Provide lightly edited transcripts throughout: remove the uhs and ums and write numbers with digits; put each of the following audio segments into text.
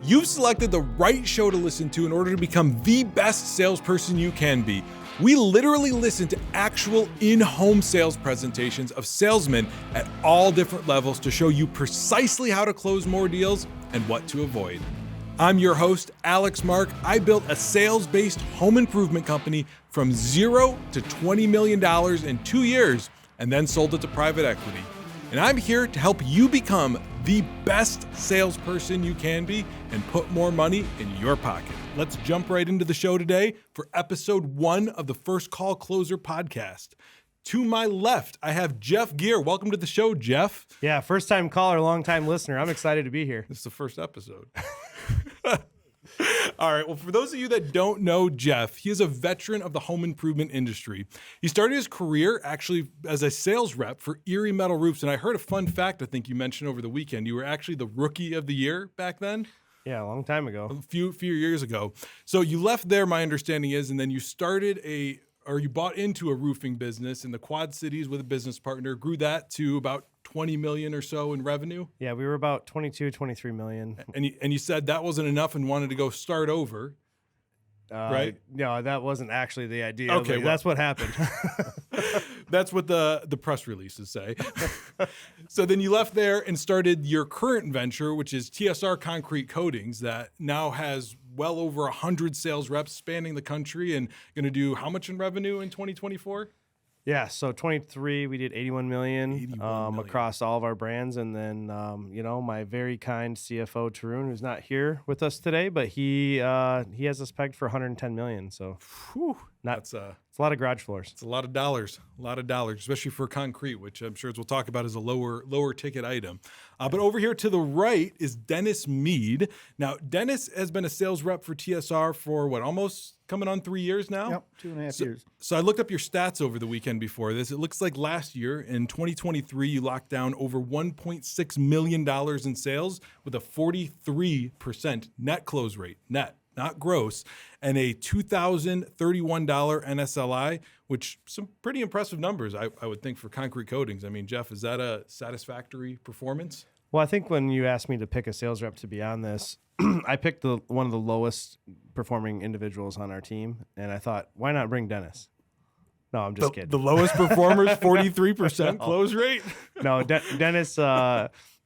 You've selected the right show to listen to in order to become the best salesperson you can be. We literally listen to actual in-home sales presentations of salesmen at all different levels to show you precisely how to close more deals and what to avoid. I'm your host, Alex Mark. I built a sales-based home improvement company from $0 to $20 million in 2 years and then sold it to private equity. And I'm here to help you become the best salesperson you can be and put more money in your pocket. Let's jump right into the show today for episode 1 of the First Call Closer podcast. To my left, I have Jeff Gear. Welcome to the show, Jeff. Yeah, first time caller, long time listener. I'm excited to be here. This is the first episode. All right. Well, for those of you that don't know Jeff, he is a veteran of the home improvement industry. He started his career actually as a sales rep for Erie Metal Roofs. And I heard a fun fact I think you mentioned over the weekend. You were actually the rookie of the year back then. Yeah, a long time ago. A few years ago. So you left there, my understanding is, and then you started you bought into a roofing business in the Quad Cities with a business partner, grew that to about 20 million or so in revenue. Yeah, we were about 22, 23 million. And you said that wasn't enough and wanted to go start over, right? No, that wasn't actually the idea. Okay, well, that's what happened. That's what the press releases say. So then you left there and started your current venture, which is TSR Concrete Coatings, that now has well over 100 sales reps spanning the country and going to do how much in revenue in 2024? Yeah, so 23, we did 81 million, 81 million. across all of our brands. And then, my very kind CFO, Tarun, who's not here with us today, but he has us pegged for 110 million. So it's a lot of garage floors. It's a lot of dollars, especially for concrete, which I'm sure as we'll talk about is a lower ticket item. But over here to the right is Dennis Mead. Now, Dennis has been a sales rep for TSR for almost coming on 3 years now? Yep, 2.5 years. So I looked up your stats over the weekend before this. It looks like last year in 2023, you locked down over $1.6 million in sales with a 43% net close rate, net, not gross, and a $2,031 NSLI, which some pretty impressive numbers, I would think, for concrete coatings. I mean, Jeff, is that a satisfactory performance? Well, I think when you asked me to pick a sales rep to be on this, I picked one of the lowest performing individuals on our team, and I thought, why not bring Dennis? No, I'm just kidding. The lowest performers, 43% close rate? No, Dennis.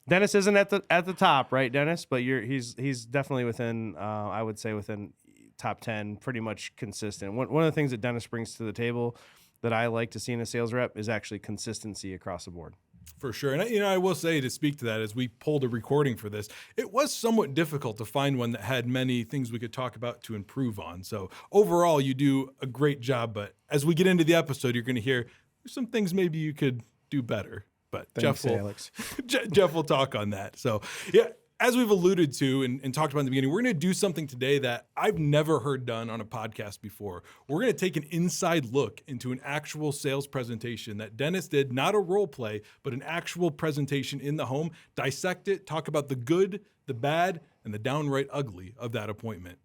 Dennis isn't at the top, right, Dennis? But he's definitely within. I would say within top 10, pretty much consistent. One of the things that Dennis brings to the table that I like to see in a sales rep is actually consistency across the board. For sure. And I will say, to speak to that, as we pulled a recording for this, it was somewhat difficult to find one that had many things we could talk about to improve on. So overall, you do a great job. But as we get into the episode, you're going to hear there's some things maybe you could do better. But Thanks, Alex. Jeff will talk on that. So, yeah. As we've alluded to and talked about in the beginning, we're going to do something today that I've never heard done on a podcast before. We're going to take an inside look into an actual sales presentation that Dennis did, not a role play, but an actual presentation in the home, dissect it, talk about the good, the bad, and the downright ugly of that appointment.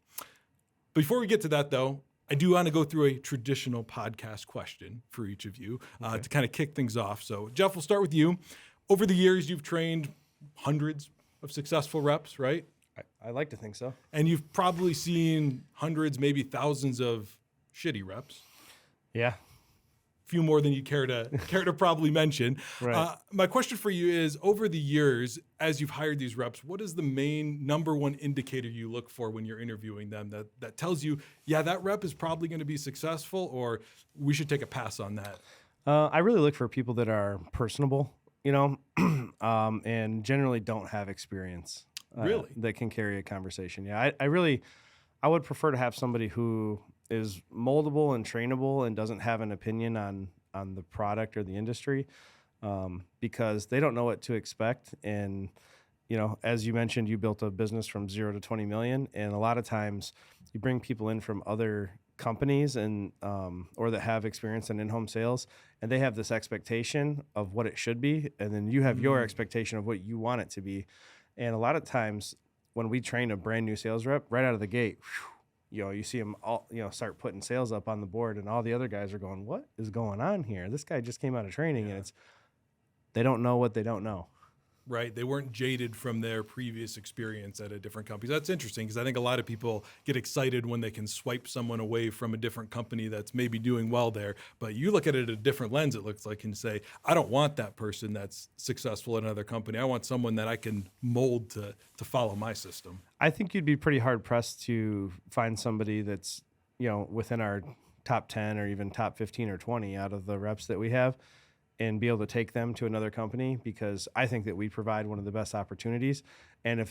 Before we get to that, though, I do want to go through a traditional podcast question for each of you to kind of kick things off. So, Jeff, we'll start with you. Over the years, you've trained hundreds of successful reps, right? I like to think so. And you've probably seen hundreds, maybe thousands of shitty reps. Yeah. Few more than you care to probably mention. Right. My question for you is, over the years, as you've hired these reps, what is the main number one indicator you look for when you're interviewing them that tells you, yeah, that rep is probably going to be successful, or we should take a pass on that? I really look for people that are personable, and generally don't have experience. Really? That can carry a conversation. Yeah, I would prefer to have somebody who is moldable and trainable and doesn't have an opinion on the product or the industry, because they don't know what to expect. And, as you mentioned, you built a business from 0 to 20 million. And a lot of times you bring people in from other companies and or that have experience in in-home sales, and they have this expectation of what it should be, and then you have your expectation of what you want it to be. And a lot of times when we train a brand new sales rep right out of the gate, you see them all, start putting sales up on the board, and all the other guys are going, what is going on here? This guy just came out of training, and they don't know what they don't know. right? They weren't jaded from their previous experience at a different company. That's interesting because I think a lot of people get excited when they can swipe someone away from a different company that's maybe doing well there. But you look at it a different lens, it looks like, and say, I don't want that person that's successful in another company. I want someone that I can mold to follow my system. I think you'd be pretty hard pressed to find somebody that's, within our top 10 or even top 15 or 20 out of the reps that we have, and be able to take them to another company, because I think that we provide one of the best opportunities. And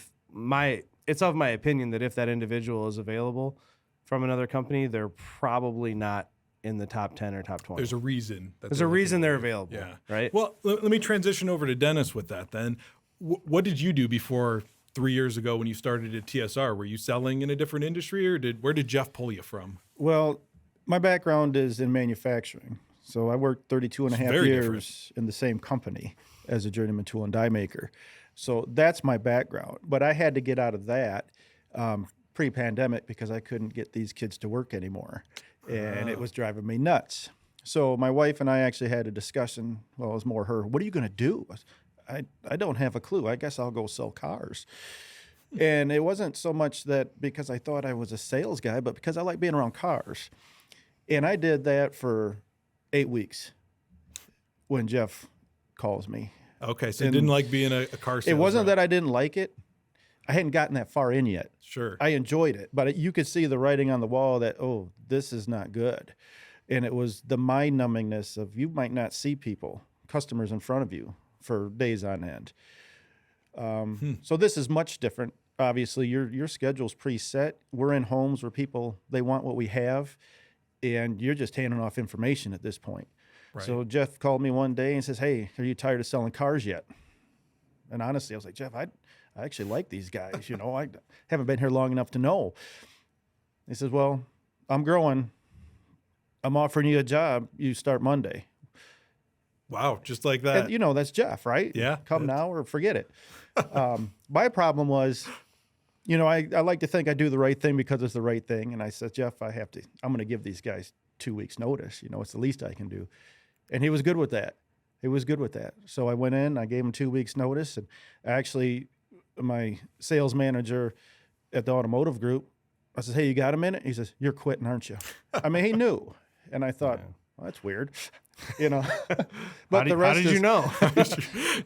it's of my opinion that if that individual is available from another company, they're probably not in the top 10 or top 20. There's a reason. There's a reason they're available. Yeah. Right. Well, let me transition over to Dennis with that then. What did you do before 3 years ago when you started at TSR? Were you selling in a different industry, or where did Jeff pull you from? Well, my background is in manufacturing. So I worked 32 and a half years in the same company as a journeyman tool and die maker. So that's my background. But I had to get out of that pre-pandemic because I couldn't get these kids to work anymore. And it was driving me nuts. So my wife and I actually had a discussion. Well, it was more her. What are you going to do? I don't have a clue. I guess I'll go sell cars. And it wasn't so much that because I thought I was a sales guy, but because I like being around cars. And I did that for 8 weeks when Jeff calls me. Okay, so you didn't like being a car salesman. It wasn't that I didn't like it. I hadn't gotten that far in yet. Sure. I enjoyed it, but you could see the writing on the wall that, oh, this is not good. And it was the mind numbingness of you might not see people, customers in front of you for days on end. So this is much different. Obviously, your schedule's preset. We're in homes where people, they want what we have, and you're just handing off information at this point. Right. So Jeff called me one day and says, hey, are you tired of selling cars yet? And honestly, I was like, Jeff, I actually like these guys. I haven't been here long enough to know. He says, well, I'm growing. I'm offering you a job. You start Monday. Wow, just like that. And, that's Jeff, right? Yeah. Come now or forget it. My problem was, I like to think I do the right thing because it's the right thing. And I said, Jeff, I'm going to give these guys 2 weeks notice. It's the least I can do. And he was good with that. So I went in, I gave him 2 weeks notice. And actually, my sales manager at the automotive group, I said, hey, you got a minute? He says, you're quitting, aren't you? I mean, he knew. And I thought, well, that's weird. But the rest how did you know?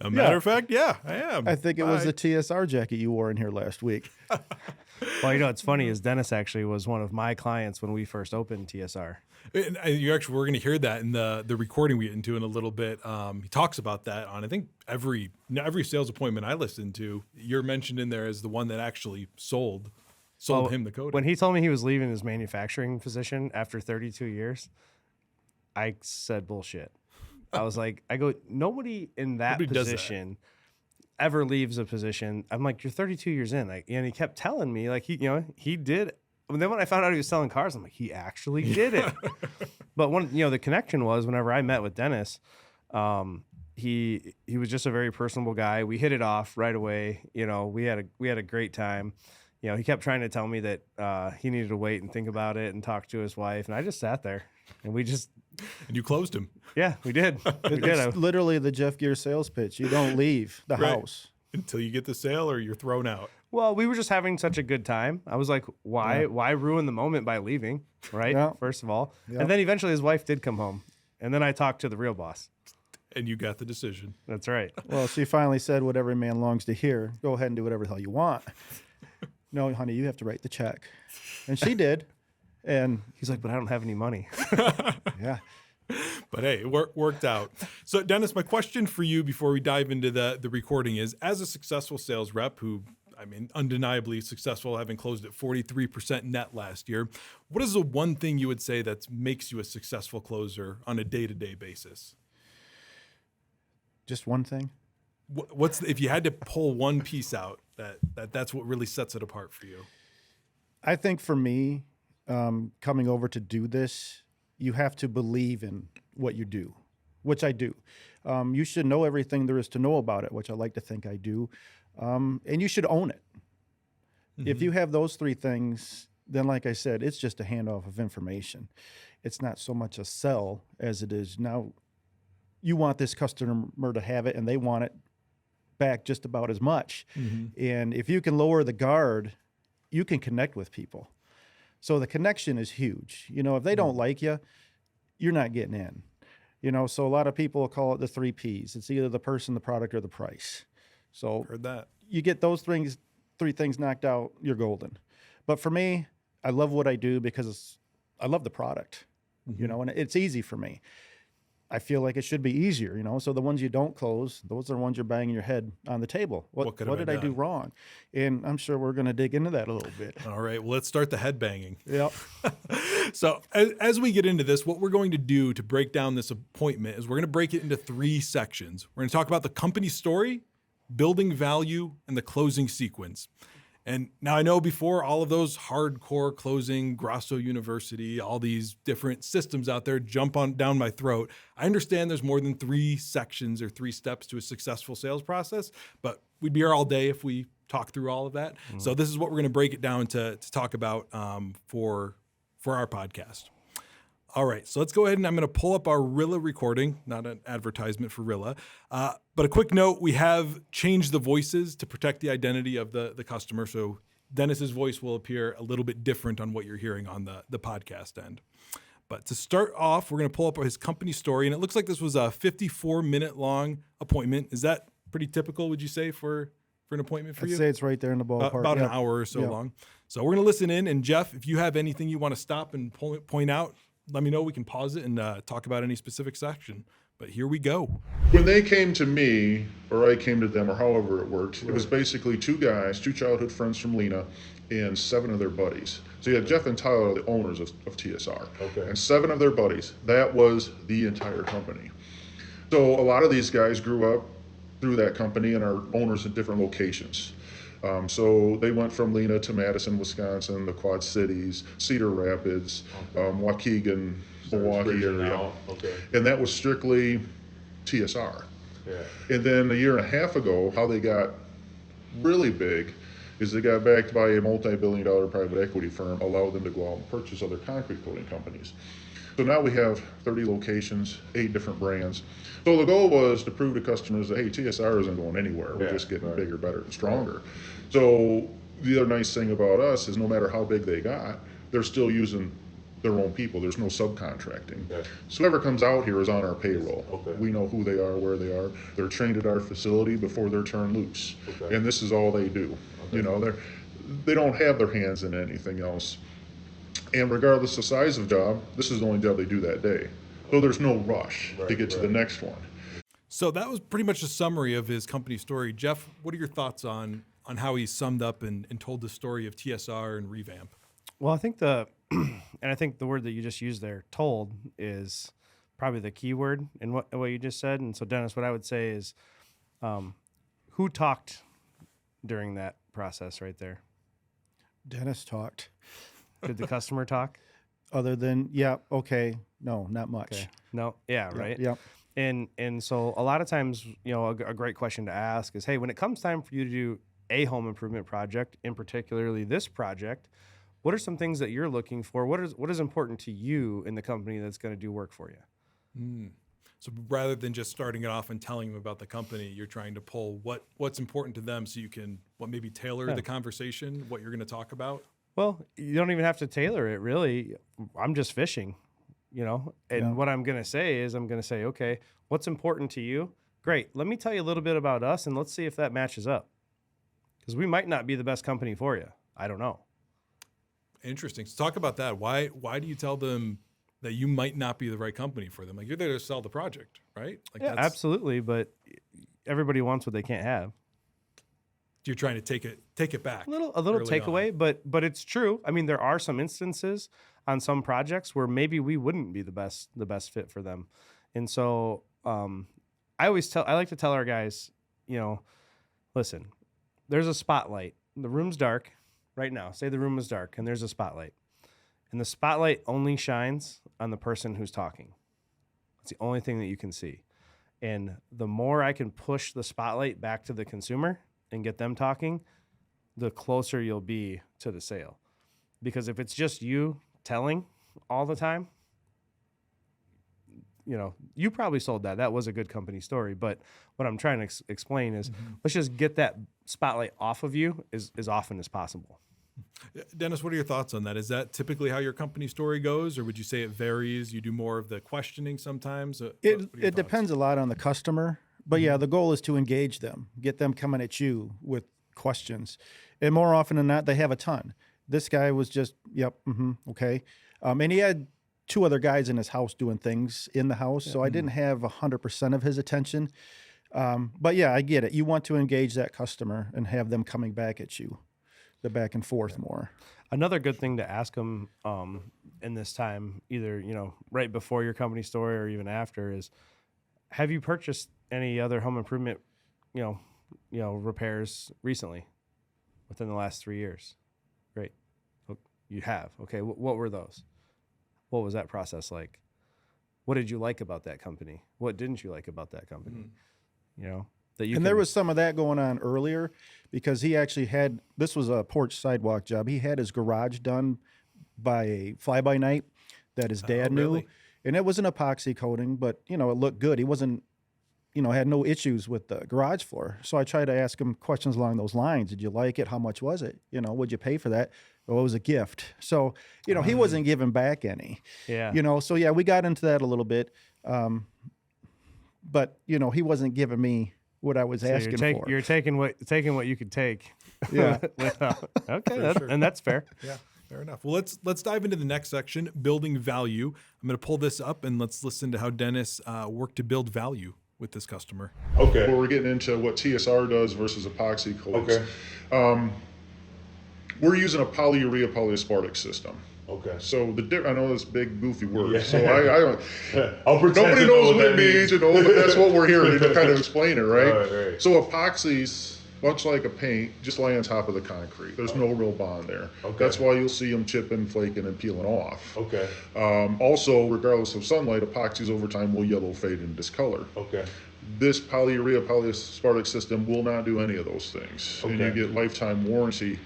A matter of fact, yeah, I am. I think it was the TSR jacket you wore in here last week. Well, it's funny is Dennis actually was one of my clients when we first opened TSR. And we're going to hear that in the recording we get into in a little bit. He talks about that on, I think, every sales appointment I listened to. You're mentioned in there as the one that actually sold him the coding. When he told me he was leaving his manufacturing position after 32 years, I said bullshit. I was like, nobody in that position ever leaves a position. I'm like, you're 32 years in. And he kept telling me, like, he did. And then when I found out he was selling cars, I'm like, he actually did it. But the connection was whenever I met with Dennis, he was just a very personable guy. We hit it off right away. We had a great time. He kept trying to tell me that he needed to wait and think about it and talk to his wife. And I just sat there and And you closed him. Yeah, we did. It's literally the Jeff Gear sales pitch. You don't leave the house until you get the sale or you're thrown out. Well, we were just having such a good time. I was like, why ruin the moment by leaving, right? Yeah. First of all. Yeah. And then eventually his wife did come home. And then I talked to the real boss. And you got the decision. That's right. Well, she finally said what every man longs to hear. Go ahead and do whatever the hell you want. No, honey, you have to write the check. And she did. And he's like, but I don't have any money. Yeah. But hey, it worked out. So Dennis, my question for you before we dive into the recording is, as a successful sales rep who, undeniably successful, having closed at 43% net last year, what is the one thing you would say that makes you a successful closer on a day-to-day basis? Just one thing? If you had to pull one piece out, that's what really sets it apart for you? I think for me, coming over to do this, you have to believe in what you do, which I do. You should know everything there is to know about it, which I like to think I do. And you should own it. Mm-hmm. If you have those three things, then like I said, it's just a handoff of information. It's not so much a sell as it is now you want this customer to have it and they want it back just about as much. And if you can lower the guard, you can connect with people. So the connection is huge. You know, if they don't like you, you're not getting in. You know, so a lot of people call it the 3 Ps. It's either the person, the product, or the price. So Heard that. you get those 3 things knocked out, you're golden. But for me, I love what I do because I love the product, you know, and it's easy for me. I feel like it should be easier, you know. So the ones you don't close, those are the ones you're banging your head on the table. What did I do wrong? And I'm sure we're going to dig into that a little bit. All right. Well, let's start the head banging. Yep. So as we get into this, what we're going to do to break down this appointment is we're going to break it into 3 sections. We're going to talk about the company story, building value, and the closing sequence. And now I know before all of those hardcore closing, Grasso University, all these different systems out there jump on down my throat. I understand there's more than 3 sections or 3 steps to a successful sales process, but we'd be here all day if we talk through all of that. So this is what we're going to break it down to talk about for our podcast. All right, so let's go ahead and I'm going to pull up our Rilla recording, not an advertisement for Rilla, but a quick note, we have changed the voices to protect the identity of the customer, so Dennis's voice will appear a little bit different on what you're hearing on the podcast end. But to start off, we're going to pull up his company story, and it looks like this was a 54-minute long appointment. Is that pretty typical, would you say, for an appointment for you? I'd say it's right there in the ballpark. About an hour or so long. So we're going to listen in, and Jeff, if you have anything you want to stop and point out, let me know. We can pause it and talk about any specific section. But here we go. When they came to me, or I came to them, or however it worked, it was basically 2 guys, 2 childhood friends from Lena, and 7 of their buddies. So you had Jeff and Tyler, the owners of TSR, and 7 of their buddies. That was the entire company. So a lot of these guys grew up through that company and are owners in different locations. So they went from Lena to Madison, Wisconsin, the Quad Cities, Cedar Rapids, Waukegan, Milwaukee area. And that was strictly TSR. And then a year and a half ago, how they got really big is they got backed by a multi-billion-dollar private equity firm, allowed them to go out and purchase other concrete coating companies. So now we have 30 locations, 8 different brands. So the goal was to prove to customers that, hey, TSR isn't going anywhere. We're just getting bigger, better, and stronger. So the other nice thing about us is no matter how big they got, they're still using their own people. There's no subcontracting. So whoever comes out here is on our payroll. We know who they are, where they are. They're trained at our facility before they're turned loose. And this is all they do. You know, they don't have their hands in anything else. And regardless of size of job, this is the only job they do that day. So there's no rush to get to the next one. So that was pretty much a summary of his company story. Jeff, what are your thoughts on how he summed up and told the story of TSR and Revamp? Well, I think I think the word that you just used there, told, is probably the key word in what you just said. And so, Dennis, what I would say is, who talked during that process right there? Dennis talked. Did the customer talk? Other than, no, not much. Okay. No, right. Yep. And so a lot of times, you know, a great question to ask is, hey, when it comes time for you to do a home improvement project, in particularly this project, what are some things that you're looking for? What is important to you in the company that's going to do work for you? So rather than just starting it off and telling them about the company, you're trying to pull what's important to them so you can maybe tailor the conversation, what you're going to talk about? Well, you don't even have to tailor it, really. I'm just fishing, you know? And what I'm going to say is okay, what's important to you? Great. Let me tell you a little bit about us, and let's see if that matches up. Because we might not be the best company for you. I don't know. Interesting. So talk about that. Why do you tell them that you might not be the right company for them? Like, you're there to sell the project, right? Like, yeah, absolutely. But everybody wants what they can't have. You're trying to take it back. A little takeaway, but it's true. I mean, there are some instances on some projects where maybe we wouldn't be the best fit for them. And so I like to tell our guys, you know, listen, there's a spotlight. The room's dark right now. Say the room is dark and there's a spotlight. And the spotlight only shines on the person who's talking. It's the only thing that you can see. And the more I can push the spotlight back to the consumer and get them talking, the closer you'll be to the sale. Because if it's just you telling all the time, you probably sold that. That was a good company story. But what I'm trying to explain is let's just get that spotlight off of you as often as possible. Dennis, what are your thoughts on that? Is that typically how your company story goes, or would you say it varies? You do more of the questioning sometimes? It depends a lot on the customer. But yeah, the goal is to engage them, get them coming at you with questions. And more often than not, they have a ton. This guy was just, yep, okay. And he had 2 other guys in his house doing things in the house, so I didn't have 100% of his attention. But yeah, I get it. You want to engage that customer and have them coming back at you, the back and forth more. Another good thing to ask them in this time, either right before your company story or even after, is have you purchased any other home improvement, repairs recently within the last 3 years? Great. You have. Okay. What were those? What was that process like? What did you like about that company? What didn't you like about that company? There was some of that going on earlier because he actually had, this was a porch sidewalk job. He had his garage done by a fly-by-night that his dad knew. And it was an epoxy coating, but, it looked good. He wasn't, had no issues with the garage floor. So I tried to ask him questions along those lines. Did you like it? How much was it? Would you pay for that? Well, it was a gift. So, he wasn't giving back any. Yeah. So yeah, we got into that a little bit. But, he wasn't giving me what I was asking for. You're taking what you could take. Yeah. Okay. And that's fair. Yeah. Fair enough. Well, let's dive into the next section, building value. I'm going to pull this up and let's listen to how Dennis worked to build value with this customer. Okay. Where we're getting into what TSR does versus epoxy coatings. Okay. We're using a polyurea polyaspartic system. Okay. So I know this big goofy word. Yeah. So I don't. I'll pretend nobody knows what it means, but that's what we're hearing to kind of explain it, right? Right. So epoxies, much like a paint, just lay on top of the concrete. There's no real bond there. Okay. That's why you'll see them chipping, flaking, and peeling off. Okay. Also, regardless of sunlight, epoxies over time will yellow, fade, and discolor. Okay. This polyurea polyaspartic system will not do any of those things, and you get lifetime warranty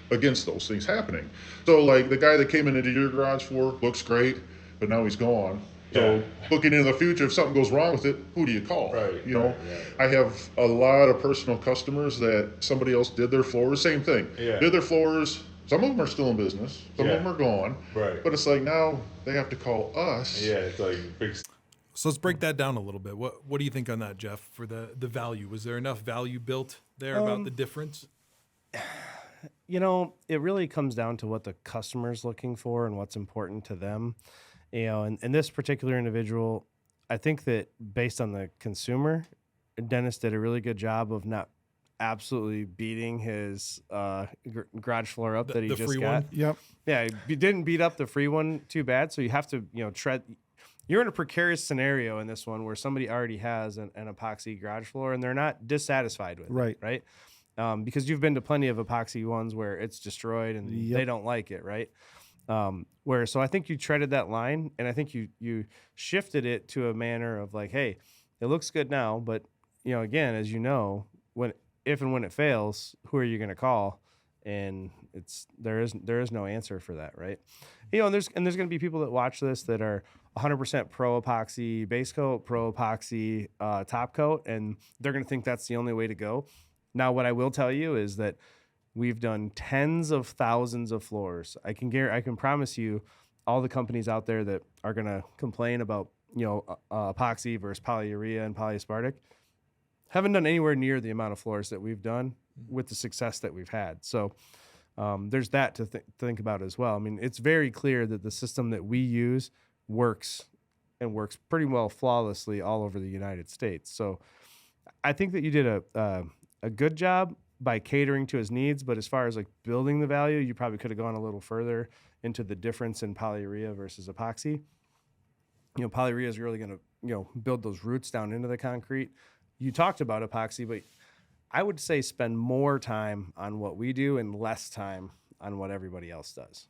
against those things happening. So like the guy that came into your garage floor looks great, but now he's gone. So looking into the future, if something goes wrong with it, who do you call? Right. I have a lot of personal customers that somebody else did their floors, same thing. Yeah. Did their floors. Some of them are still in business. Some of them are gone. Right. But it's like now they have to call us. Yeah, it's like big. So let's break that down a little bit. What do you think on that, Jeff, for the value? Was there enough value built there about the difference? It really comes down to what the customer's looking for and what's important to them. And this particular individual, I think that based on the consumer, Dennis did a really good job of not absolutely beating his garage floor up that he just got. One? Yep. Yeah, he didn't beat up the free one too bad. So you have to, tread. You're in a precarious scenario in this one where somebody already has an epoxy garage floor and they're not dissatisfied with it, right? Because you've been to plenty of epoxy ones where it's destroyed and they don't like it, right? So I think you treaded that line, and I think you shifted it to a manner of like, hey, it looks good now, but again, as if and when it fails, who are you going to call? And there is no answer for that, right? And there's going to be people that watch this that are 100% pro epoxy base coat, pro epoxy top coat, and they're going to think that's the only way to go. Now, what I will tell you is that we've done tens of thousands of floors. I can promise you, all the companies out there that are going to complain about epoxy versus polyurea and polyaspartic haven't done anywhere near the amount of floors that we've done with the success that we've had. So there's that to think about as well. I mean, it's very clear that the system that we use works pretty well flawlessly all over the United States. So I think that you did a good job by catering to his needs, but as far as like building the value, you probably could have gone a little further into the difference in polyurea versus epoxy. Polyurea is really going to, build those roots down into the concrete. You talked about epoxy, but I would say spend more time on what we do and less time on what everybody else does.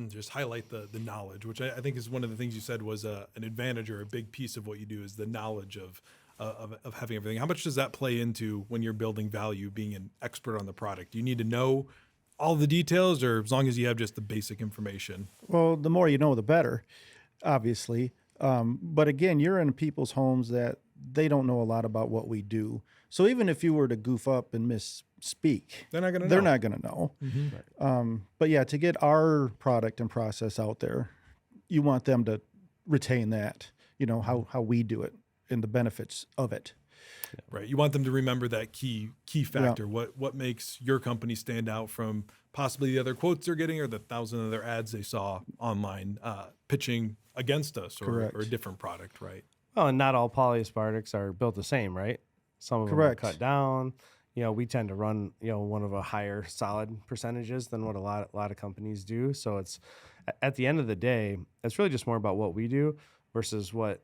Just highlight the knowledge, which I think is one of the things you said was an advantage or a big piece of what you do is the knowledge of having everything. How much does that play into when you're building value, being an expert on the product? Do you need to know all the details, or as long as you have just the basic information? Well, the more you know, the better, obviously. But again, you're in people's homes that they don't know a lot about what we do. So even if you were to goof up and misspeak, They're not going to know. they're not going to know. But yeah, to get our product and process out there, you want them to retain that, how we do it and the benefits of it. Right. You want them to remember that key factor. What makes your company stand out from possibly the other quotes they're getting or the 1,000 other ads they saw online pitching against us or a different product, right? Well, and not all polyaspartics are built the same, right? Some of them are cut down. We tend to run, one of a higher solid percentages than what a lot of companies do. So it's at the end of the day, it's really just more about what we do versus what,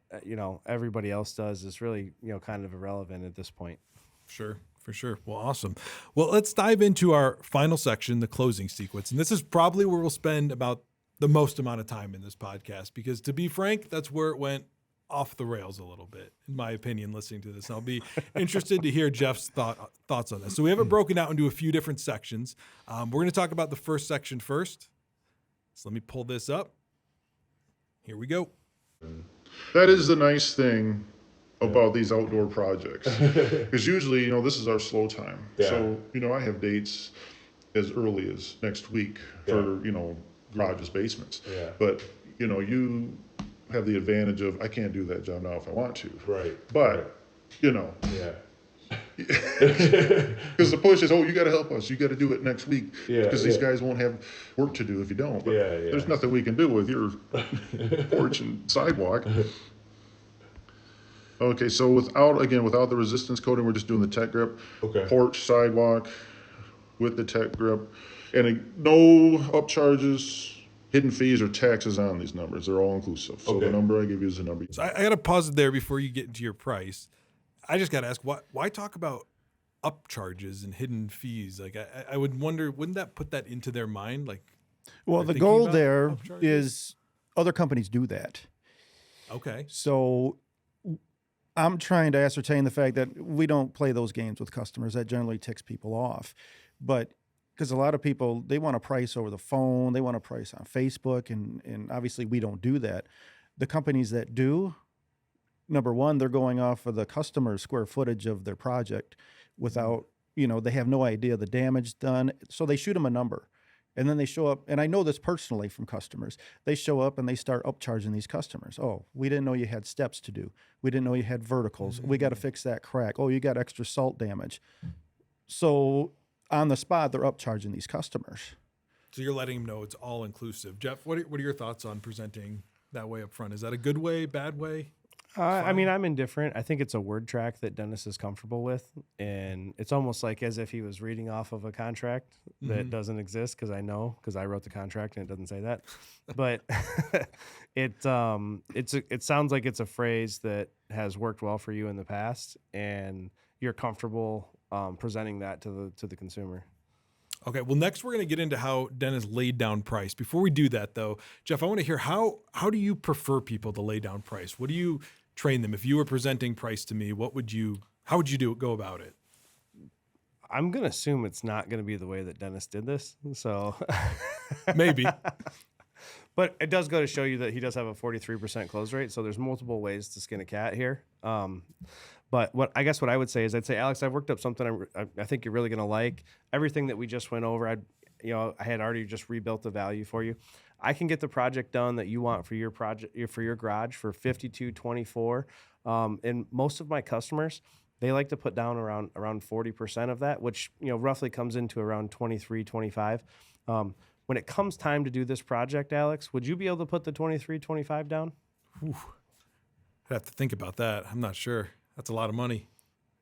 everybody else does is really, kind of irrelevant at this point. Sure, for sure. Well, awesome. Well, let's dive into our final section, the closing sequence. And this is probably where we'll spend about the most amount of time in this podcast, because to be frank, that's where it went off the rails a little bit, in my opinion, listening to this. And I'll be interested to hear Jeff's thoughts on this. So we have it broken out into a few different sections. We're going to talk about the first section first. So let me pull this up. Here we go. That is the nice thing about these outdoor projects, because usually, this is our slow time. Yeah. So, I have dates as early as next week for, garages, basements. Yeah. But, you have the advantage of, I can't do that job now if I want to. Right. But, Yeah. because the push is, you got to help us. You got to do it next week. Yeah, because these guys won't have work to do if you don't. But there's nothing we can do with your porch and sidewalk. Okay, so without the resistance coating, we're just doing the tech grip. Okay. Porch, sidewalk with the tech grip. And no upcharges, hidden fees, or taxes on these numbers. They're all inclusive. So the number I give you is the number. So I got to pause it there before you get into your price. I just got to ask, why talk about upcharges and hidden fees? Like, I would wonder, wouldn't that put that into their mind? Like, well, the goal there is other companies do that. Okay. So I'm trying to ascertain the fact that we don't play those games with customers. That generally ticks people off. But because a lot of people, they want a price over the phone, they want a price on Facebook, and obviously we don't do that. The companies that do, number one, they're going off of the customer's square footage of their project without, they have no idea the damage done. So they shoot them a number. And then they show up, and I know this personally from customers. They show up and they start upcharging these customers. Oh, we didn't know you had steps to do. We didn't know you had verticals. We got to fix that crack. Oh, you got extra salt damage. So on the spot, they're upcharging these customers. So you're letting them know it's all inclusive. Jeff, what are your thoughts on presenting that way up front? Is that a good way, bad way? I mean, I'm indifferent. I think it's a word track that Dennis is comfortable with, and it's almost like as if he was reading off of a contract that doesn't exist, because I wrote the contract and it doesn't say that. But it sounds like it's a phrase that has worked well for you in the past, and you're comfortable presenting that to the consumer. Okay, well, next we're going to get into how Dennis laid down price. Before we do that, though, Jeff, I want to hear how do you prefer people to lay down price? What do you train them? If you were presenting price to me, how would you go about it? I'm going to assume it's not going to be the way that Dennis did this. So maybe. But it does go to show you that he does have a 43% close rate. So there's multiple ways to skin a cat here. But what I would say is, Alex, I've worked up something I think you're really going to like. Everything that we just went over, I had already just rebuilt the value for you. I can get the project done that you want for your project, for your garage, for $52.24. And most of my customers, they like to put down around 40% of that, which roughly comes into around $23.25. When it comes time to do this project, Alex, would you be able to put the $23.25 down? I'd have to think about that. I'm not sure. That's a lot of money.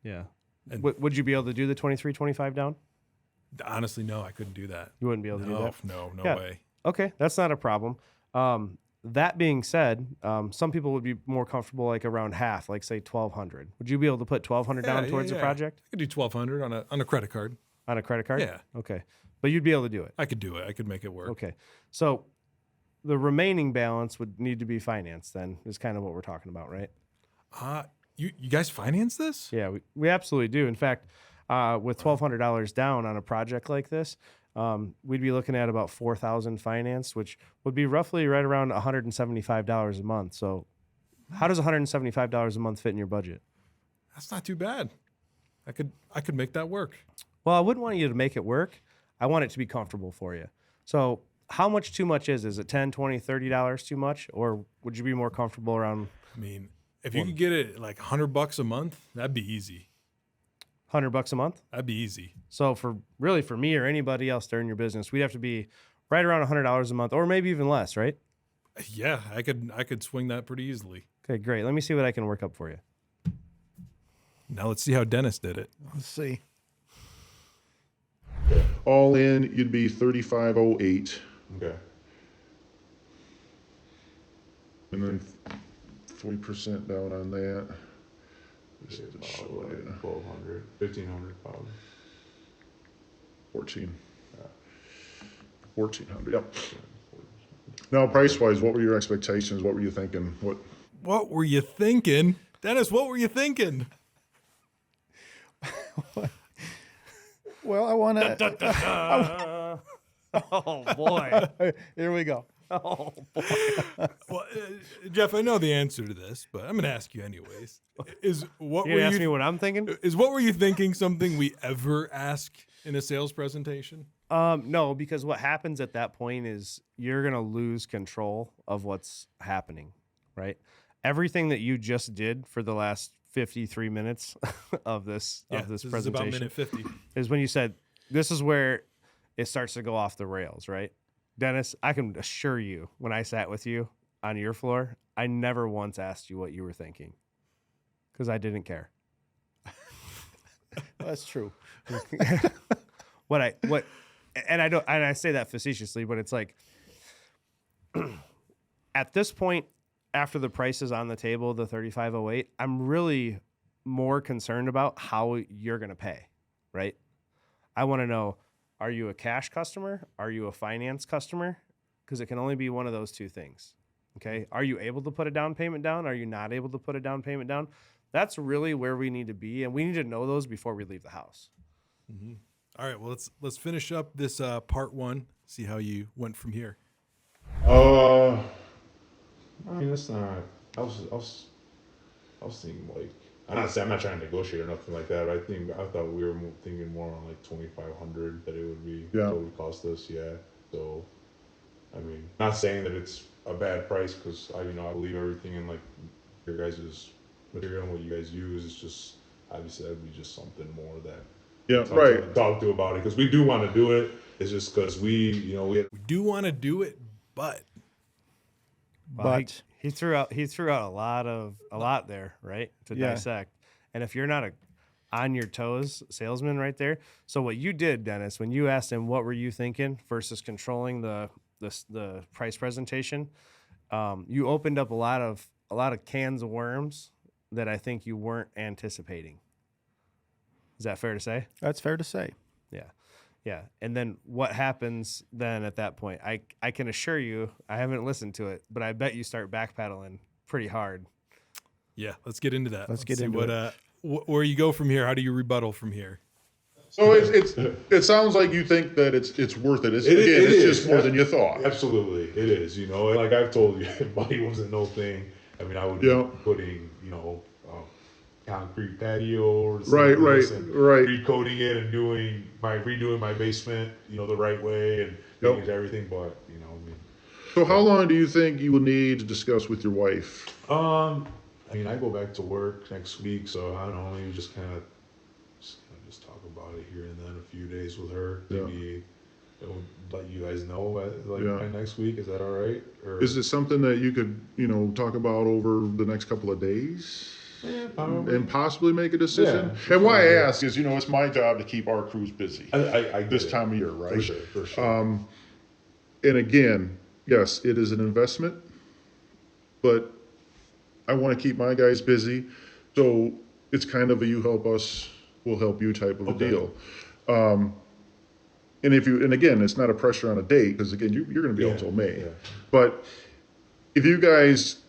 Yeah. And would you be able to do the $23.25 down? Honestly, no, I couldn't do that. You wouldn't be able to do that? No way. Okay, that's not a problem. That being said, some people would be more comfortable like around half, like say $1,200. Would you be able to put $1,200 down towards the project? I could do $1,200 on a credit card. On a credit card? Yeah. Okay. But you'd be able to do it? I could do it. I could make it work. Okay. So the remaining balance would need to be financed then, is kind of what we're talking about, right? You guys finance this? Yeah, we absolutely do. In fact, with $1,200 down on a project like this, we'd be looking at about $4,000 financed, which would be roughly right around $175 a month. So How does $175 a month fit in your budget? That's not too bad. I could make that work. Well, I wouldn't want you to make it work. I want it to be comfortable for you. So how much too much is? Is it $10, $20, $30 too much? Or would you be more comfortable around? I mean, if you could get it like $100 a month, that'd be easy. $100 a month? That'd be easy. So for me or anybody else during your business, we'd have to be right around $100 a month, or maybe even less, right? Yeah, I could swing that pretty easily. Okay, great. Let me see what I can work up for you. Now let's see how Dennis did it. Let's see. All in, you'd be 3508, Okay. and then 40% down on that. Just It's to about show like you. 1,200, 1,500 probably. 14. Yeah. 1,400. Yep. Now, price-wise, what were your expectations? What were you thinking? What were you thinking? Dennis, what were you thinking? Well, I want to. Oh, boy. Here we go. Oh, boy. Well, Jeff, I know the answer to this, but I'm going to ask you anyways. Is what You were gonna ask you me what I'm thinking? Is what were you thinking something we ever ask in a sales presentation? No, because what happens at that point is you're going to lose control of what's happening, right? Everything that you just did for the last 53 minutes of this This presentation is about minute 50. is when you said, this is where it starts to go off the rails, right? Dennis, I can assure you, when I sat with you on your floor, I never once asked you what you were thinking because I didn't care. That's true. And I say that facetiously, but it's like at this point, after the price is on the table, the 3508, I'm really more concerned about how you're going to pay, right? I want to know, are you a cash customer? Are you a finance customer? Because it can only be one of those two things. Okay. Are you able to put a down payment down? Are you not able to put a down payment down? That's really where we need to be. And we need to know those before we leave the house. Mm-hmm. All right, well, let's finish up this part one, see how you went from here. I mean, it's not. I was thinking like. I'm not trying to negotiate or nothing like that. I thought we were thinking more on like 2,500 that it would be. Yeah. What it would cost us. Yeah. So, I mean, not saying that it's a bad price because I believe everything in like your guys' material and what you guys use. It's just obviously that'd be just something more that. Yeah, right. Talk to about it because we do want to do it. It's just because we We do want to do it, but Well, he threw out a lot there, right? To dissect. And if you're not a on your toes salesman right there. So what you did, Dennis, when you asked him what were you thinking versus controlling the price presentation, you opened up a lot of cans of worms that I think you weren't anticipating. Is that fair to say? That's fair to say. Yeah. Yeah. And then what happens then at that point? I can assure you, I haven't listened to it, but I bet you start backpedaling pretty hard. yeah, let's get into that. Let's get see into it. Where you go from here. How do you rebuttal from here? So it sounds like you think that it's worth it. It's just more than you thought. Absolutely, it is. Like I've told you, money wasn't no thing. I mean, I would be putting, concrete patio or something recoating it and redoing my basement, the right way and making everything. But So how long do you think you will need to discuss with your wife? I mean, I go back to work next week, so I don't know. Maybe just kind of talk about it here and then a few days with her. Maybe let you guys know by next week. Is that all right? Or Is it something that you could talk about over the next couple of days? Yeah, probably. And possibly make a decision. Yeah, and why I ask is, it's my job to keep our crews busy I this time of year, right? For sure. And again, yes, it is an investment, but I want to keep my guys busy, so it's kind of a you help us, we'll help you type of a deal. And again, it's not a pressure on a date because again, you're going to be out until May. Yeah. But if you guys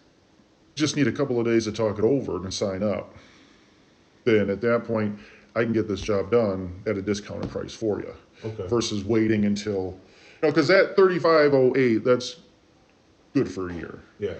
just need a couple of days to talk it over and sign up, then at that point, I can get this job done at a discounted price for you. Okay. Versus waiting until, because that 3508, that's good for a year. Yeah.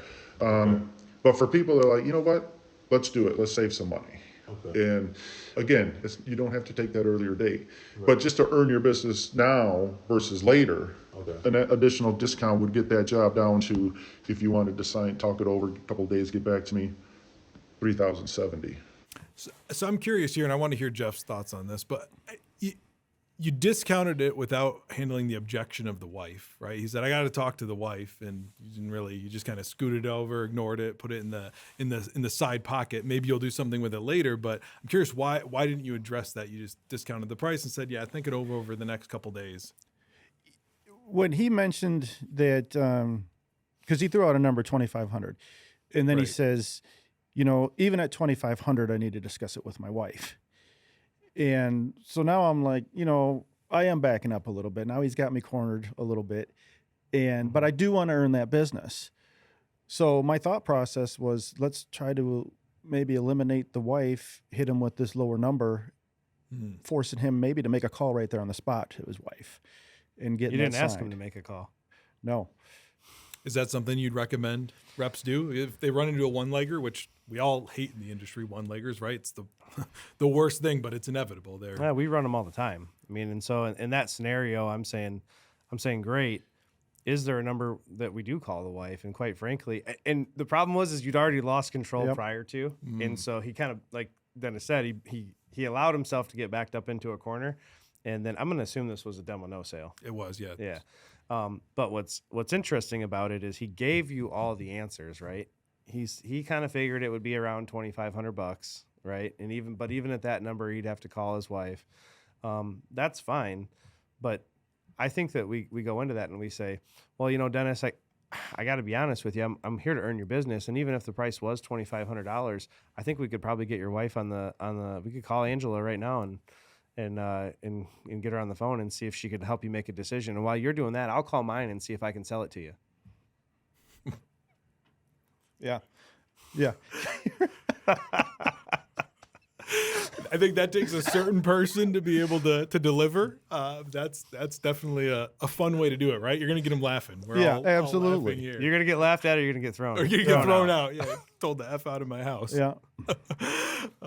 But for people that are like, you know what, let's do it. Let's save some money. Okay. And again, you don't have to take that earlier date, but just to earn your business now versus later, Okay. an additional discount would get that job down to, if you wanted to talk it over a couple of days, get back to me, $3,070. So I'm curious here, and I want to hear Jeff's thoughts on this, but you discounted it without handling the objection of the wife, right? He said, I got to talk to the wife, and you just kind of scooted over, ignored it, put it in the side pocket. Maybe you'll do something with it later, but I'm curious, why didn't you address that? You just discounted the price and said, yeah, think it over the next couple days. When he mentioned that, because he threw out a number, 2,500, and then he Right. says, even at 2,500, I need to discuss it with my wife. And so now I'm like, I am backing up a little bit. Now he's got me cornered a little bit. But I do want to earn that business. So my thought process was, let's try to maybe eliminate the wife, hit him with this lower number, forcing him maybe to make a call right there on the spot to his wife and get. You didn't ask him to make a call. No. Is that something you'd recommend reps do if they run into a one-legger, which we all hate in the industry, one-leggers, right? It's the worst thing, but it's inevitable there. Yeah, we run them all the time. I mean, and so in that scenario, I'm saying, great. Is there a number that we do call the wife? And quite frankly, and the problem was you'd already lost control prior to, and so he kind of, like Dennis said, he allowed himself to get backed up into a corner, and then I'm going to assume this was a demo no sale. It was, yeah. Yeah. But what's interesting about it is he gave you all the answers, right? He kind of figured it would be around $2,500, right? And even at that number, he'd have to call his wife. That's fine, but I think that we go into that and we say, well, Dennis, I got to be honest with you. I'm here to earn your business, and even if the price was $2,500, I think we could probably get your wife on the. We could call Angela right now and get her on the phone and see if she could help you make a decision. And while you're doing that, I'll call mine and see if I can sell it to you. Yeah. Yeah. I think that takes a certain person to be able to deliver. That's definitely a fun way to do it, right? You're going to get them laughing. We're all absolutely. laughing here. You're going to get laughed at or you're going to get thrown. Or you get thrown out. Yeah, told the F out of my house. Yeah.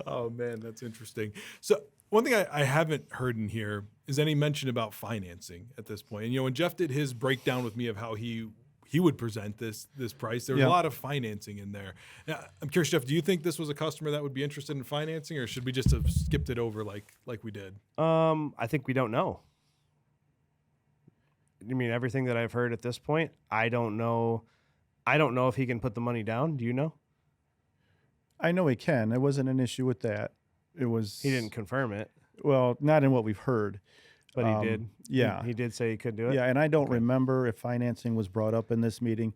Oh, man, that's interesting. So one thing I haven't heard in here is any mention about financing at this point. And, when Jeff did his breakdown with me of how he would present this price, there was a lot of financing in there. Now, I'm curious, Jeff, do you think this was a customer that would be interested in financing, or should we just have skipped it over like we did? I think we don't know. You mean everything that I've heard at this point? I don't know if he can put the money down. Do you know? I know he can. There wasn't an issue with that. It was. He didn't confirm it, Well, not in what we've heard. but he did. Yeah. He did say he could do it. Yeah, and I don't remember if financing was brought up in this meeting.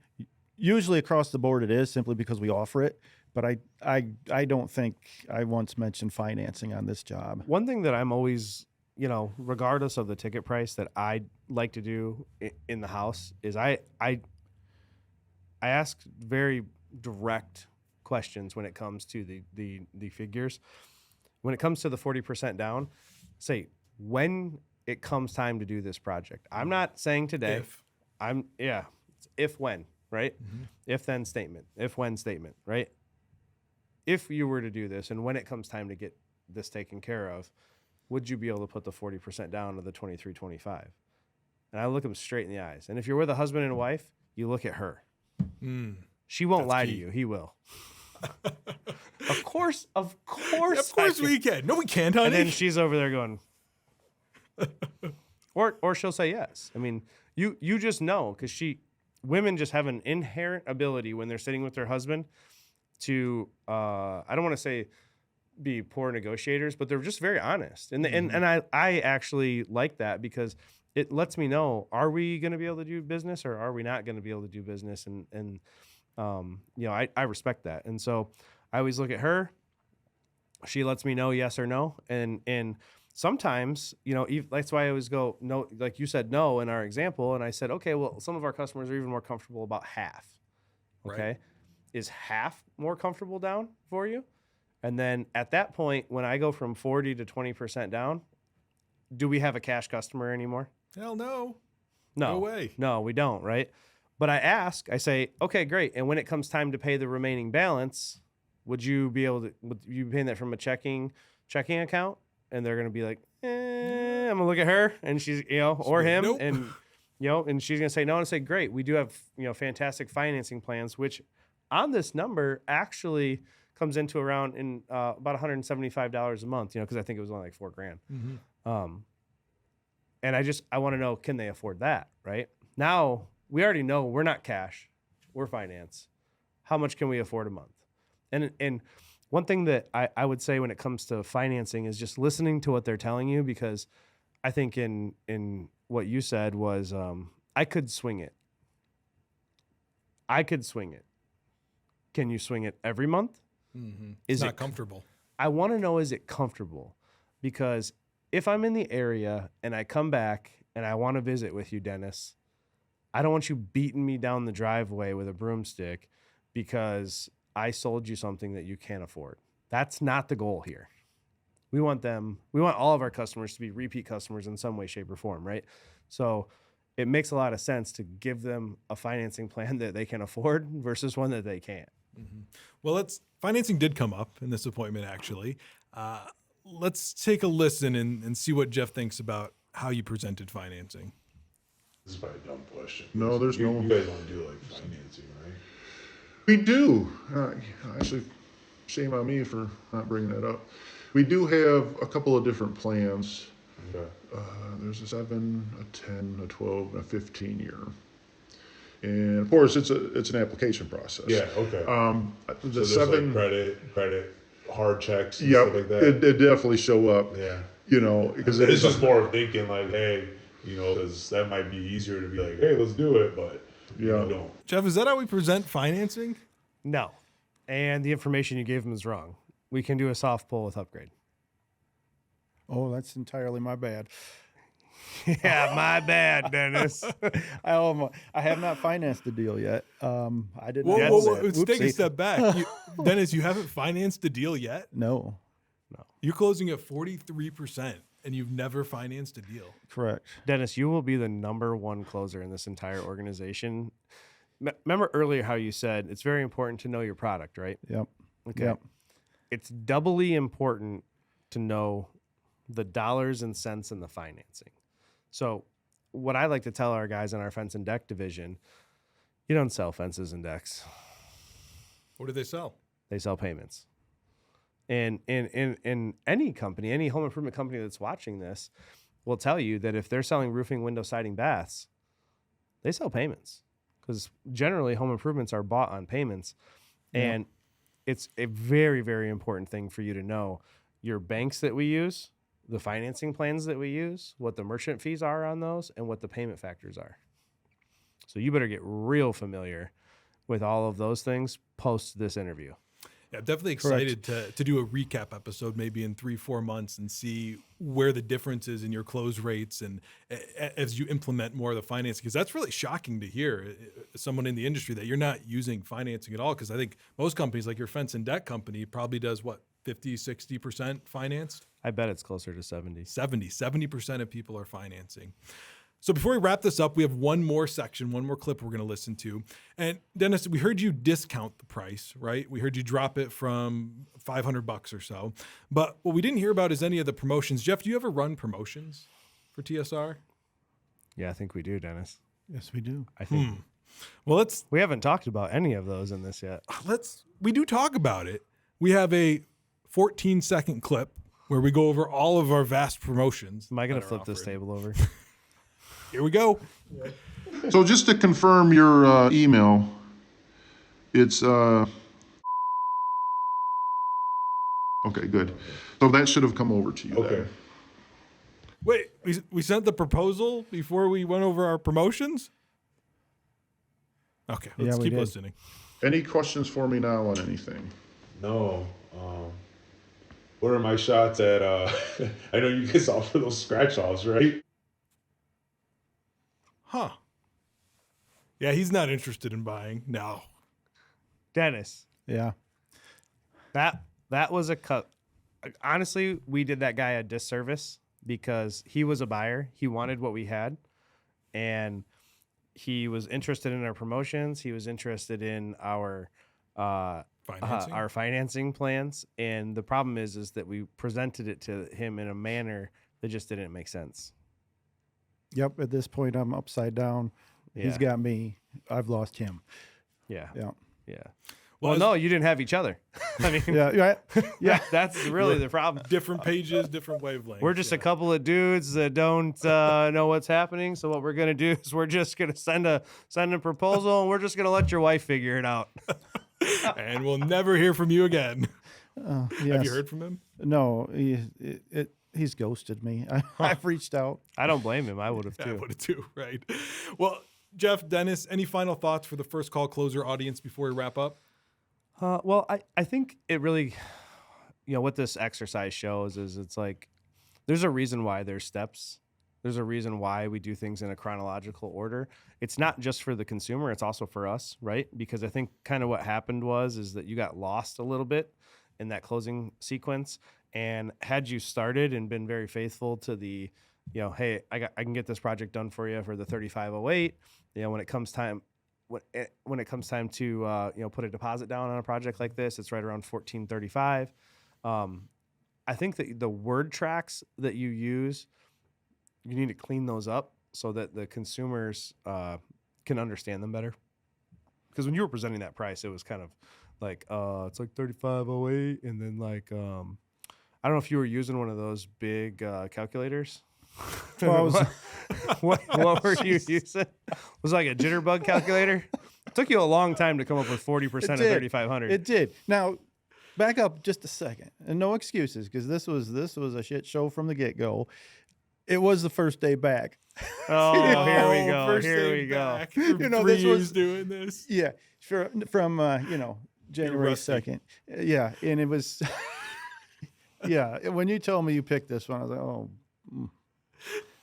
Usually across the board it is, simply because we offer it. But I don't think I once mentioned financing on this job. One thing that I'm always, regardless of the ticket price, that I like to do in the house is I ask very direct questions when it comes to the figures. When it comes to the 40% down, say when it comes time to do this project. I'm not saying today. If when, right? Mm-hmm. If then statement. If when statement, right? If you were to do this and when it comes time to get this taken care of, would you be able to put the 40% down to the 23.25? And I look them straight in the eyes. And if you're with a husband and a wife, you look at her. She won't lie to you. He will. Of course We can. No, we can't, honey. And then she's over there going, or she'll say yes. I mean, you just know, because women just have an inherent ability when they're sitting with their husband to I don't want to say be poor negotiators, but they're just very honest. And I actually like that, because it lets me know, are we going to be able to do business or are we not going to be able to do business? And I respect that. And so I always look at her. She lets me know yes or no. And sometimes, that's why I always go no, like you said, no in our example. And I said, okay, well, some of our customers are even more comfortable about half. Okay. Right. Is half more comfortable down for you? And then at that point, when I go from 40 to 20% down, do we have a cash customer anymore? Hell no. No No way. No, we don't, right? But I say, okay, great. And when it comes time to pay the remaining balance, would you be paying that from a checking account? And they're going to be like, I'm going to look at her and she's, or him. Nope. And, and she's going to say no. And I say, great. We do have, fantastic financing plans, which on this number actually comes into around about $175 a month, because I think it was only like $4,000. Mm-hmm. And I want to know, can they afford that? Right now, we already know we're not cash, we're finance. How much can we afford a month? And one thing that I would say when it comes to financing is just listening to what they're telling you, because I think in what you said was I could swing it. Can you swing it every month? Mm-hmm. Is it's not it comfortable? I want to know, is it comfortable? Because if I'm in the area and I come back and I want to visit with you, Dennis, I don't want you beating me down the driveway with a broomstick because I sold you something that you can't afford. That's not the goal here. We want all of our customers to be repeat customers in some way, shape, or form, right? So it makes a lot of sense to give them a financing plan that they can afford versus one that they can't. Mm-hmm. Well, financing did come up in this appointment, actually. Let's take a listen and see what Jeff thinks about how you presented financing. This is probably a dumb question. No, there's no. You guys don't do like financing, right? We do. Actually, shame on me for not bringing that up. We do have a couple of different plans. Okay. There's a 7, a 10, a 12, and a 15 year. And of course, it's an application process. Yeah. Okay. The so 7 like credit, hard checks, and yeah, stuff like that. It definitely show up. Yeah. Because it's just more thinking like, hey, because that might be easier to be like, hey, let's do it, but don't. Jeff, is that how we present financing? No. And the information you gave them is wrong. We can do a soft pull with upgrade. Oh, that's entirely my bad. Yeah, my bad, Dennis. I have not financed the deal yet. I didn't. Whoa. Let's take a step back. Dennis, you haven't financed the deal yet? No. You're closing at 43%, and you've never financed a deal. Correct. Dennis, you will be the number one closer in this entire organization. Remember earlier how you said it's very important to know your product, right? Yep. Okay. Yep. It's doubly important to know the dollars and cents in the financing. So what I like to tell our guys in our fence and deck division, you don't sell fences and decks. What do they sell? They sell payments. And in any company, any home improvement company that's watching this will tell you that if they're selling roofing, window, siding, baths, they sell payments, because generally home improvements are bought on payments. Yeah. And it's a very, very important thing for you to know your banks that we use, the financing plans that we use, what the merchant fees are on those, and what the payment factors are. So you better get real familiar with all of those things post this interview. Yeah, I'm definitely excited to do a recap episode maybe in 3-4 months and see where the difference is in your close rates and as you implement more of the financing, because that's really shocking to hear someone in the industry that you're not using financing at all, because I think most companies like your fence and deck company probably does 50-60% financed? I bet it's closer to 70% of people are financing. So before we wrap this up, we have one more section, one more clip we're going to listen to. And Dennis, we heard you discount the price, right? We heard you drop it from $500 or so. But what we didn't hear about is any of the promotions. Jeff, do you ever run promotions for TSR? Yeah, I think we do, Dennis. Yes, we do. I think. Well, we haven't talked about any of those in this yet. We do talk about it. We have a 14-second clip where we go over all of our vast promotions. Am I going to flip this table over? Here we go. So just to confirm your email, it's okay, good. So that should have come over to you. Okay. Then. Wait, we sent the proposal before we went over our promotions? Okay, let's keep listening. Any questions for me now on anything? No. What are my shots at? I know you guys offer those scratch offs, right? Huh. Yeah, he's not interested in buying. No. Dennis. Yeah. That was a cut. Honestly, we did that guy a disservice because he was a buyer. He wanted what we had. And he was interested in our promotions. He was interested in our financing plans. And the problem is that we presented it to him in a manner that just didn't make sense. Yep. At this point, I'm upside down. Yeah. He's got me. I've lost him. Yeah. Yeah. Yeah. Well, no, you didn't have each other. I mean, yeah. That's really the problem. Different pages, different wavelengths. We're just a couple of dudes that don't know what's happening. So what we're gonna do is we're just gonna send a proposal, and we're just gonna let your wife figure it out. And we'll never hear from you again. Yes. Have you heard from him? No, he's ghosted me. I've reached out. I don't blame him. I would have too. I would have too, right? Well, Jeff, Dennis, any final thoughts for the first call closer audience before we wrap up? Well, I think it really, what this exercise shows is it's like there's a reason why there's steps. There's a reason why we do things in a chronological order. It's not just for the consumer, it's also for us, right? Because I think kind of what happened is that you got lost a little bit in that closing sequence. And had you started and been very faithful to the, hey, I can get this project done for you for the 3508, when it comes time to put a deposit down on a project like this, it's right around 1435. I think that the word tracks that you use, you need to clean those up so that the consumers can understand them better. Because when you were presenting that price, it was kind of like it's like 3508, and then like I don't know if you were using one of those big calculators. Well, what were you using? Was it like a jitterbug calculator? It took you a long time to come up with 40% of 3,500. It did. Now, back up just a second, and no excuses, because this was a shit show from the get-go. It was the first day back. Oh, here we go. First Here day we go. back. From 3 this years was doing this. Yeah, from January rusty. 2nd. Yeah, and it was. Yeah, when you told me you picked this one, I was like, oh.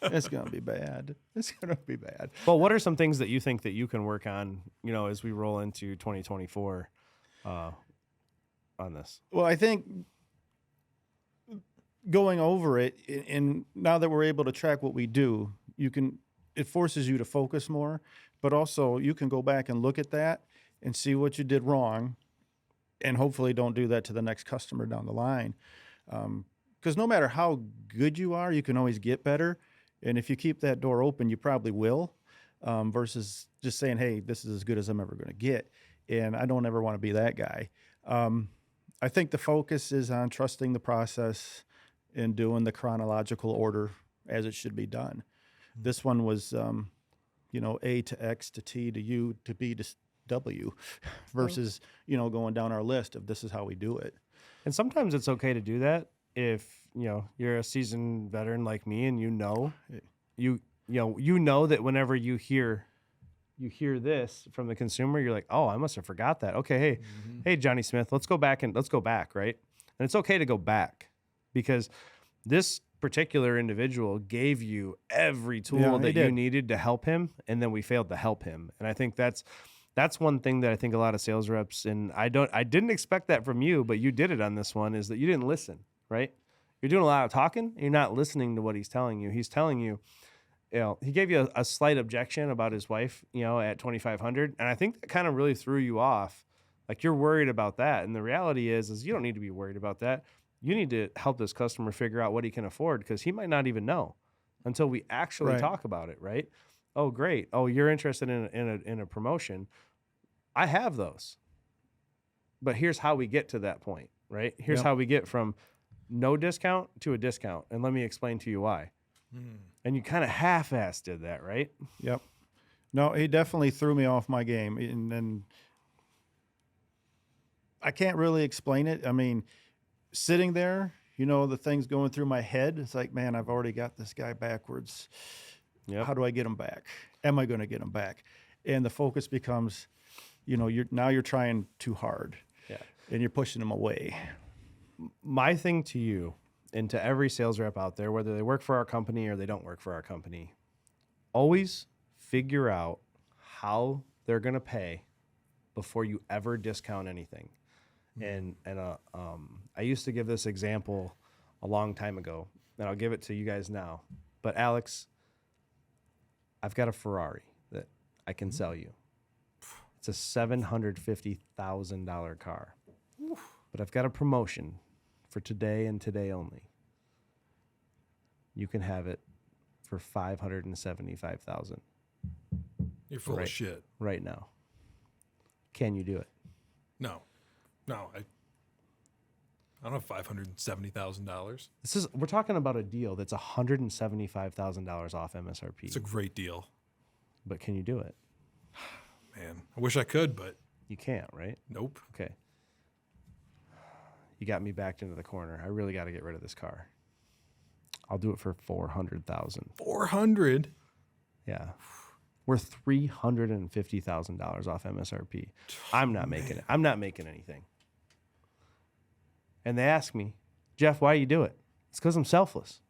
It's gonna be bad. It's gonna be bad. Well, what are some things that you think that you can work on, as we roll into 2024 on this? Well, I think going over it, and now that we're able to track what we do, it forces you to focus more, but also you can go back and look at that and see what you did wrong, and hopefully don't do that to the next customer down the line. Because no matter how good you are, you can always get better. And if you keep that door open, you probably will, versus just saying, hey, this is as good as I'm ever going to get. And I don't ever want to be that guy. I think the focus is on trusting the process and doing the chronological order as it should be done. Mm-hmm. This one was, A to X to T to U to B to W versus, going down our list of this is how we do it. And sometimes it's okay to do that if you're a seasoned veteran like me, and you know that whenever you hear this from the consumer, you're like, oh, I must have forgot that. Okay, hey Johnny Smith, let's go back, right? And it's okay to go back, because this particular individual gave you every tool that you needed to help him, and then we failed to help him. And I think that's one thing that I think a lot of sales reps, and I didn't expect that from you, but you did it on this one, is that you didn't listen, right? You're doing a lot of talking. You're not listening to what he's telling you. He's telling you, he gave you a slight objection about his wife, at 2,500. And I think that kind of really threw you off. Like, you're worried about that. And the reality is you don't need to be worried about that. You need to help this customer figure out what he can afford, because he might not even know until we actually talk about it, right? Oh, great. Oh, you're interested in a promotion. I have those. But here's how we get to that point, right? Here's how we get from no discount to a discount. And let me explain to you why. And you kind of half-assed did that, right? Yep. No, he definitely threw me off my game. And I can't really explain it. I mean, sitting there, the things going through my head, it's like, man, I've already got this guy backwards. Yep. How do I get him back? Am I going to get him back? And the focus becomes, you're trying too hard. Yeah. And you're pushing him away. My thing to you, and to every sales rep out there, whether they work for our company or they don't work for our company, always figure out how they're going to pay before you ever discount anything. And I used to give this example a long time ago, and I'll give it to you guys now. But Alex, I've got a Ferrari that I can sell you. It's a $750,000 car. But I've got a promotion for today and today only. You can have it for $575,000 You're full of shit. right now. Can you do it? No, I don't have $570,000. We're talking about a deal that's $175,000 off MSRP. It's a great deal. But can you do it? Man, I wish I could, but You can't, right? nope. Okay. You got me backed into the corner. I really got to get rid of this car. I'll do it for $400,000. 400. Yeah. We're $350,000 off MSRP. I'm not making it. I'm not making anything. And they ask me, Jeff, why do you do it? It's because I'm selfless.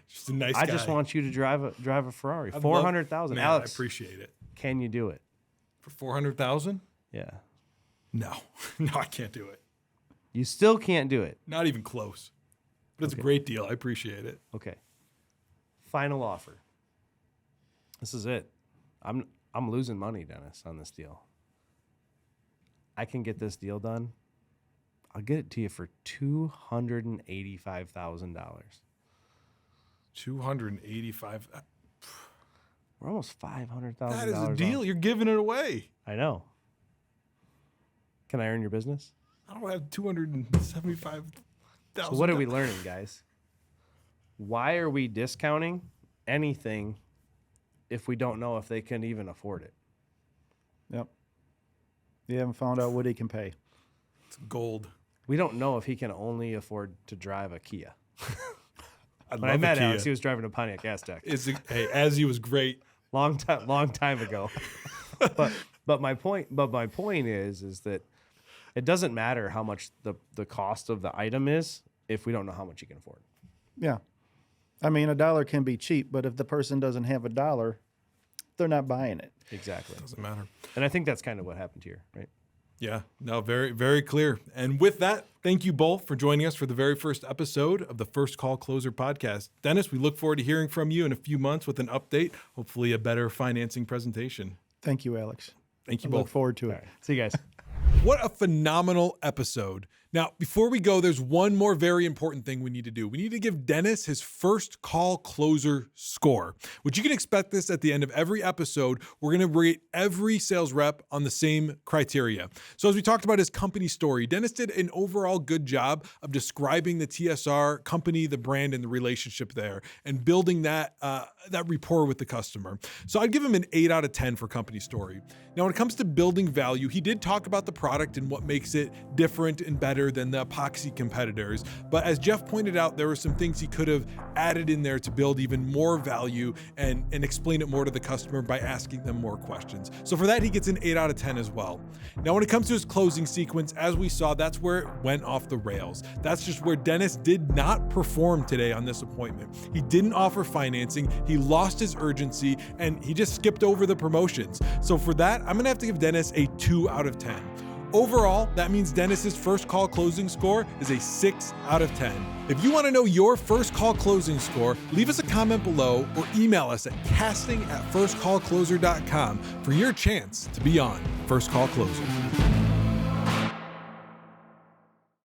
Just a nice guy. I just want you to drive a Ferrari. 400,000. Man, Alex, I appreciate it. can you do it? For 400,000? Yeah. No, no, I can't do it. You still can't do it. Not even close. But it's a great deal. I appreciate it. Okay. Final offer. This is it. I'm losing money, Dennis, on this deal. I can get this deal done. I'll get it to you for $285,000. 285. We're almost $500,000. That is a deal. You're giving it away. I know. Can I earn your business? I don't have 275,000. So what are we learning, guys? Why are we discounting anything if we don't know if they can even afford it? Yep. You haven't found out what he can pay. It's gold. We don't know if he can only afford to drive a Kia. When When I met Alex, he was driving a Pontiac Aztek. Hey, as he was great. Long time ago. but my point is that it doesn't matter how much the cost of the item is if we don't know how much you can afford. Yeah. I mean, $1 can be cheap, but if the person doesn't have $1, they're not buying it. Exactly. Doesn't matter. And I think that's kind of what happened here, right? Yeah, no, very, very clear. And with that, thank you both for joining us for the very first episode of the First Call Closer podcast. Dennis, we look forward to hearing from you in a few months with an update, hopefully a better financing presentation. Thank you, Alex. Thank you I both. look forward to it. All right. See you guys. What a phenomenal episode. Now, before we go, there's one more very important thing we need to do. We need to give Dennis his first call closer score, which you can expect this at the end of every episode. We're going to rate every sales rep on the same criteria. So as we talked about his company story, Dennis did an overall good job of describing the TSR company, the brand, and the relationship there, and building that rapport with the customer. So I'd give him an 8 out of 10 for company story. Now, when it comes to building value, he did talk about the product and what makes it different and better than the epoxy competitors. But as Jeff pointed out, there were some things he could have added in there to build even more value and explain it more to the customer by asking them more questions. So for that, he gets an 8 out of 10 as well. Now, when it comes to his closing sequence, as we saw, that's where it went off the rails. That's just where Dennis did not perform today on this appointment. He didn't offer financing, he lost his urgency, and he just skipped over the promotions. So for that, I'm gonna have to give Dennis a 2 out of 10. Overall, that means Dennis's first call closing score is a 6 out of 10. If you want to know your first call closing score, leave us a comment below or email us at casting@firstcallcloser.com for your chance to be on First Call Closer.